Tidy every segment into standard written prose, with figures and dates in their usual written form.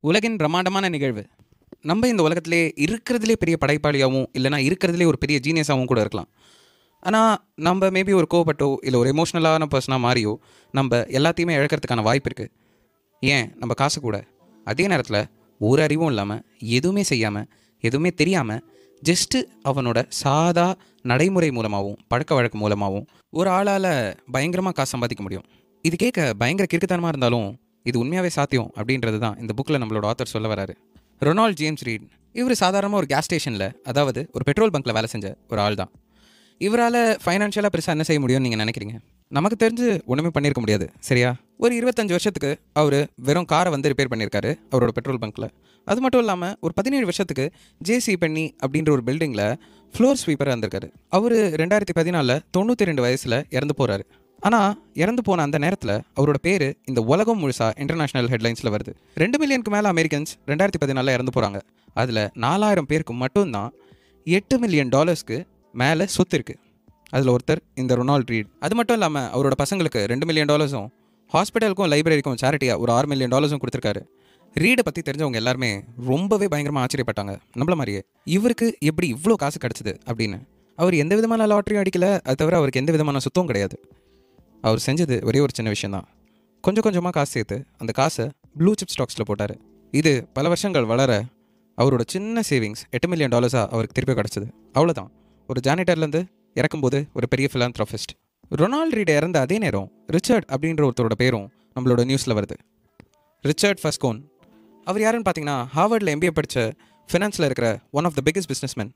உலகின் பிரம்மாண்டமான நிகழ்வு. நம்ம இந்த உலகத்திலே இருக்கிறதுலே பெரிய படைப்பாளியாகவும் இல்லைனா இருக்கிறதுலே ஒரு பெரிய ஜீனியஸாகவும் கூட இருக்கலாம். ஆனால் நம்ம மேபி ஒரு கோவப்பட்டோ இல்லை ஒரு எமோஷ்னலான பர்சனாக மாறியோ நம்ம எல்லாத்தையுமே இழக்கிறதுக்கான வாய்ப்பு இருக்குது. ஏன் நம்ம காசு கூட. அதே நேரத்தில் ஒரு அறிவும் இல்லாமல் எதுவுமே செய்யாமல் எதுவுமே தெரியாமல் ஜஸ்ட்டு அவனோட சாதா நடைமுறை மூலமாகவும் பழக்க வழக்கு மூலமாகவும் ஒரு ஆளால் பயங்கரமாக காசு சம்பாதிக்க முடியும். இது கேட்க பயங்கர கிறுக்குத்தனமாக இருந்தாலும் இது உண்மையாகவே சாத்தியம் அப்படின்றது தான் இந்த புக்கில் நம்மளோட ஆத்தர் சொல்ல வராரு. ரொனால்ட் ஜேம்ஸ் ரீட் இவர் சாதாரணமாக ஒரு கேஸ் ஸ்டேஷனில், அதாவது ஒரு பெட்ரோல் பங்க்கில் வேலை செஞ்ச ஒரு ஆள் தான். இவரால் ஃபைனான்ஷியலாக பெருசாக என்ன செய்ய முடியும்னு நீங்கள் நினைக்கிறீங்க? நமக்கு தெரிஞ்சு ஒன்றுமே பண்ணியிருக்க முடியாது, சரியா? ஒரு 25 வருஷத்துக்கு அவர் வெறும் காரை வந்து ரிப்பேர் பண்ணியிருக்காரு அவரோட பெட்ரோல் பங்க்கில். அது மட்டும் இல்லாமல் ஒரு 17 வருஷத்துக்கு ஜேசி பென்னி அப்படின்ற ஒரு பில்டிங்கில் ஃப்ளோர் ஸ்வீப்பராக இருந்திருக்காரு. அவர் 2014 92 வயசில் இறந்து போகிறாரு. ஆனால் இறந்து போன அந்த நேரத்தில் அவரோட பேர் இந்த உலகம் முழுசாக இன்டர்நேஷ்னல் ஹெட்லைன்ஸில் வருது. 2 மில்லியனுக்கு மேலே அமெரிக்கன்ஸ் 2014 இறந்து போகிறாங்க. அதில் 4000 பேருக்கு மட்டும்தான் $8 மில்லியன் மேலே சொத்து இருக்குது. அதில் ஒருத்தர் இந்த ரொனால்ட் ரீட். அது மட்டும் இல்லாமல் அவரோட பசங்களுக்கு $2 மில்லியன், ஹாஸ்பிட்டலுக்கும் லைப்ரரிக்கும் சேரிட்டியாக ஒரு $6 மில்லியன் கொடுத்துருக்காரு. ரீடை பற்றி தெரிஞ்சவங்க எல்லாருமே ரொம்பவே பயங்கரமாக ஆச்சரியப்பட்டாங்க, நம்மள மாதிரியே. இவருக்கு எப்படி இவ்வளோ காசு கிடச்சிது அப்படின்னு. அவர் எந்த விதமான லாட்ரியும் அடிக்கலை, அது தவிர அவருக்கு எந்த விதமான சொத்தும் கிடையாது. அவர் செஞ்சது ஒரே ஒரு சின்ன விஷயந்தான். கொஞ்சம் கொஞ்சமாக காசு சேர்த்து அந்த காசை ப்ளூ சிப் ஸ்டாக்ஸில் போட்டார். இது பல வருஷங்கள் வளர அவரோட சின்ன சேவிங்ஸ் $8 மில்லியன் அவருக்கு திருப்பி கிடச்சிது. அவ்வளோதான். ஒரு ஜானிட்டர்லேருந்து இறக்கும்போது ஒரு பெரிய ஃபிலாந்த்ராபிஸ்ட். ரொனால்ட் ரீட் இறந்த அதே நேரம் ரிச்சர்ட் அப்படின்ற ஒருத்தரோட பேரும் நம்மளோட நியூஸில் வருது. ரிச்சர்ட் ஃபஸ்கோன். அவர் யாருன்னு பார்த்தீங்கன்னா ஹார்வர்டில் MBA படித்த ஃபினான்ஸில் இருக்கிற one of the biggest businessman.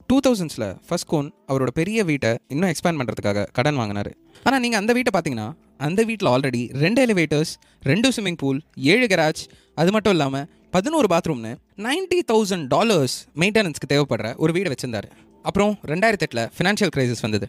2000s Foxconn அவரோட பெரிய வீட்டை இன்னும் எக்ஸ்பேண்ட் பண்ணுறதுக்காக கடன் வாங்கினார். ஆனால் நீங்கள் அந்த வீட்டை பார்த்தீங்கன்னா அந்த வீட்டில் already 2 elevators, 2 swimming pool, 7 garage, அது மட்டும் இல்லாமல் 11 பாத்ரூம்னு $90,000 மெயின்டெனன்ஸ்க்கு தேவைப்படுற ஒரு வீடை வச்சுருந்தார். அப்புறம் 2008 ஃபினான்ஷியல் கிரைசிஸ் வந்தது.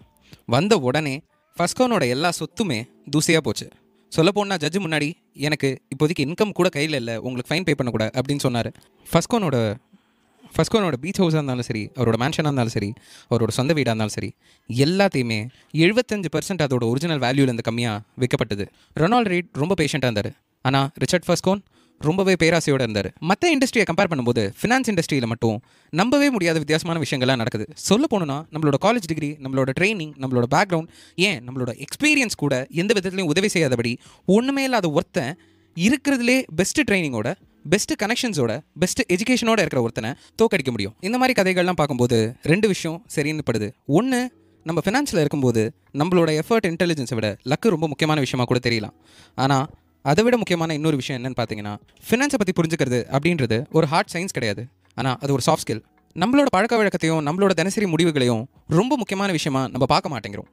வந்த உடனே ஃபஸ்கோனோட எல்லா சொத்துமே தூசியாக போச்சு. சொல்லப்போனால் ஜட்ஜு முன்னாடி எனக்கு இப்போதைக்கு இன்கம் கூட கையில் இல்லை, உங்களுக்கு ஃபைன் பே பண்ணக்கூட அப்படின்னு சொன்னார். ஃபஸ்கோனோட பீச் ஹவுஸாக இருந்தாலும் சரி, அவரோட மேன்ஷனாக இருந்தாலும் சரி, அவரோட சொந்த வீடாக இருந்தாலும் சரி, எல்லாத்தையுமே 75% அதோட ஒரிஜினல் வேல்யூலேருந்து கம்மியாக விற்கப்பட்டது. ரொனால்ட் ரீட் ரொம்ப பேஷண்ட்டாக இருந்தார். ஆனால் ரிச்சர்ட் ஃபஸ்கோன் ரொம்பவே பேராசையோடு இருந்தார். மற்ற இண்டஸ்ட்ரியை கம்பேர் பண்ணும்போது ஃபினான்ஸ் இண்டஸ்ட்ரியில் மட்டும் நம்பவே முடியாத வித்தியாசமான விஷயங்கள்லாம் நடக்குது. சொல்ல போனோன்னா நம்மளோட காலேஜ் டிகிரி, நம்மளோட ட்ரைனிங், நம்மளோட பேக்ரவுண்ட், ஏன் நம்மளோட எக்ஸ்பீரியன்ஸ் கூட எந்த விதத்துலையும் உதவி செய்யாதபடி ஒன்றுமே இல்லாத ஒருத்தன் இருக்கிறதுலே பெஸ்ட்டு ட்ரைனிங்கோட, பெஸ்ட்டு கனெக்ஷன்ஸோட, பெஸ்ட்டு எஜுகேஷனோட இருக்கிற ஒருத்தனை தோக்கடிக்க முடியும். இந்த மாதிரி கதைகள்லாம் பார்க்கும்போது 2 விஷயம் சரின்னு படுது. ஒன்று, நம்ம ஃபினான்ஸில் இருக்கும்போது நம்மளோட எஃபர்ட், இன்டெலிஜென்ஸை விட லக்கு ரொம்ப முக்கியமான விஷயமா கூட தெரியலாம். ஆனால் அதை விட முக்கியமான இன்னொரு விஷயம் என்னென்னு பார்த்தீங்கன்னா, ஃபினான்ஸை பற்றி புரிஞ்சுக்கிறது அப்படின்றது ஒரு ஹார்ட் சயின்ஸ் கிடையாது. ஆனால் அது ஒரு சாஃப்ட் ஸ்கில். நம்மளோட பழக்க வழக்கத்தையும் நம்மளோட தினசரி முடிவுகளையும் ரொம்ப முக்கியமான விஷயமா நம்ம பார்க்க மாட்டேங்கிறோம்.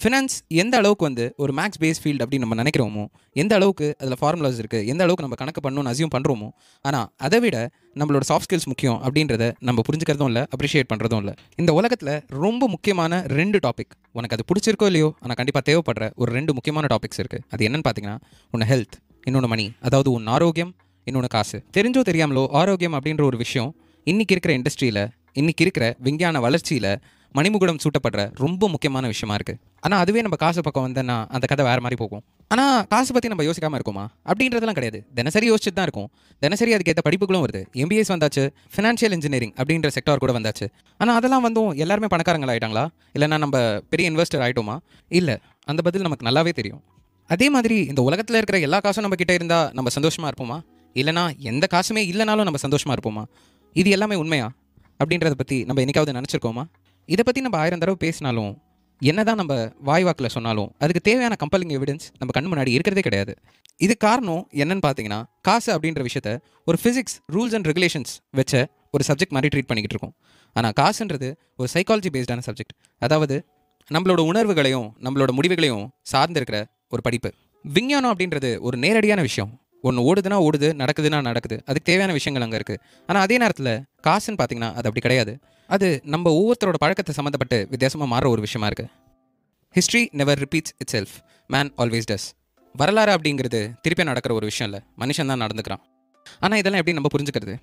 ஃபினான்ஸ் எந்த அளவுக்கு ஒரு மேக்ஸ் பேஸ் ஃபீல்டு அப்படின்னு நம்ம நினைக்கிறோமோ, எந்த அளவுக்கு அதில் ஃபார்முலாஸ் இருக்குது, எந்த அளவுக்கு நம்ம கணக்கு பண்ணணும்னு அசியூம் பண்ணுறோமோ, ஆனால் அதை விட நம்மளோட சாஃப்ட் ஸ்கில்ஸ் முக்கியம் அப்படின்றத நம்ம புரிஞ்சுக்கிறதும் இல்லை, அப்ரிஷியேட் பண்ணுறதும் இல்லை. இந்த உலகத்தில் ரொம்ப முக்கியமான 2 டாபிக், உனக்கு அது பிடிச்சிருக்கோ இல்லையோ ஆனால் கண்டிப்பாக தேவைப்படுற ஒரு 2 முக்கியமான டாபிக்ஸ் இருக்குது. அது என்னென்னு பார்த்தீங்கன்னா, ஒன்று ஹெல்த், இன்னொன்று மணி. அதாவது ஒன்று ஆரோக்கியம், இன்னொன்று காசு. தெரிஞ்சோ தெரியாமலோ ஆரோக்கியம் அப்படின்ற ஒரு விஷயம் இன்றைக்கி இருக்கிற இண்டஸ்ட்ரியில், இன்றைக்கி இருக்கிற விஞ்ஞான வளர்ச்சியில் மணிமுகுடம் சூட்டப்படுற ரொம்ப முக்கியமான விஷயமா இருக்குது. ஆனால் அதுவே நம்ம காசு பக்கம் வந்தேன்னா அந்த கதை வேறு மாதிரி போகும். ஆனால் காசு பற்றி நம்ம யோசிக்காமல் இருக்குமா அப்படின்றதெல்லாம் கிடையாது. தினசரி யோசிச்சுட்டு தான் இருக்கும். தினசரி அதுக்கேற்ற படிப்புகளும் வருது. MBAs வந்தாச்சு, ஃபினான்ஷியல் இன்ஜினியரிங் அப்படின்ற செக்டார் கூட வந்தாச்சு. ஆனால் அதெல்லாம் எல்லாருமே பணக்காரங்கள் ஆகிட்டாங்களா, இல்லைனா நம்ம பெரிய இன்வெஸ்டர் ஆகிட்டோமா? இல்லை, அந்த பதில் நமக்கு நல்லாவே தெரியும். அதே மாதிரி இந்த உலகத்தில் இருக்கிற எல்லா காசும் நம்ம கிட்டே இருந்தால் நம்ம சந்தோஷமாக இருப்போமா, இல்லைனா எந்த காசுமே இல்லைனாலும் நம்ம சந்தோஷமாக இருப்போமா? இது எல்லாமே உண்மையா அப்படின்றத பற்றி நம்ம என்னைக்காவது நினச்சிருக்கோமா? இதை பற்றி நம்ம 1000 தடவை பேசினாலும், என்ன தான் நம்ம வாய்வாக்கில் சொன்னாலும் அதுக்கு தேவையான கம்பெல்லிங் எவிடன்ஸ் நம்ம கண் முன்னாடி இருக்கிறதே கிடையாது. இது காரணம் என்னன்னு பார்த்தீங்கன்னா, காசு அப்படின்ற விஷயத்த ஒரு ஃபிசிக்ஸ் ரூல்ஸ் அண்ட் ரெகுலேஷன்ஸ் வச்ச ஒரு சப்ஜெக்ட் மாதிரி ட்ரீட் பண்ணிக்கிட்டு இருக்கோம். ஆனால் காசுன்றது ஒரு சைக்காலஜி பேஸ்டான சப்ஜெக்ட். அதாவது நம்மளோட உணர்வுகளையும் நம்மளோட முடிவுகளையும் சார்ந்திருக்கிற ஒரு படிப்பு. விஞ்ஞானம் அப்படின்றது ஒரு நேரடியான விஷயம். ஒன்று ஓடுதுன்னா ஓடுது, நடக்குதுன்னா நடக்குது, அதுக்கு தேவையான விஷயங்கள் அங்கே இருக்குது. ஆனால் அதே நேரத்தில் காசுன்னு பார்த்தீங்கன்னா அது அப்படி கிடையாது. அது நம்ம ஒவ்வொருத்தரோட பழக்கத்தை சம்மந்தப்பட்டு வித்தியாசமாக மாறுற ஒரு விஷயமா இருக்குது. History never repeats it self, man always டஸ். வரலாறு அப்படிங்கிறது திருப்பி நடக்கிற ஒரு விஷயம் இல்லை, மனுஷன் தான் நடந்துக்கிறான். ஆனால் இதெல்லாம் எப்படி நம்ம புரிஞ்சுக்கிறது?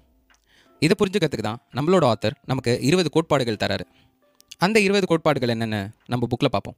இதை புரிஞ்சுக்கிறதுக்கு தான் நம்மளோட ஆத்தர் நமக்கு 20 கோட்பாடுகள் தராரு. அந்த 20 கோட்பாடுகள் என்னென்னு நம்ம புக்கில் பார்ப்போம்.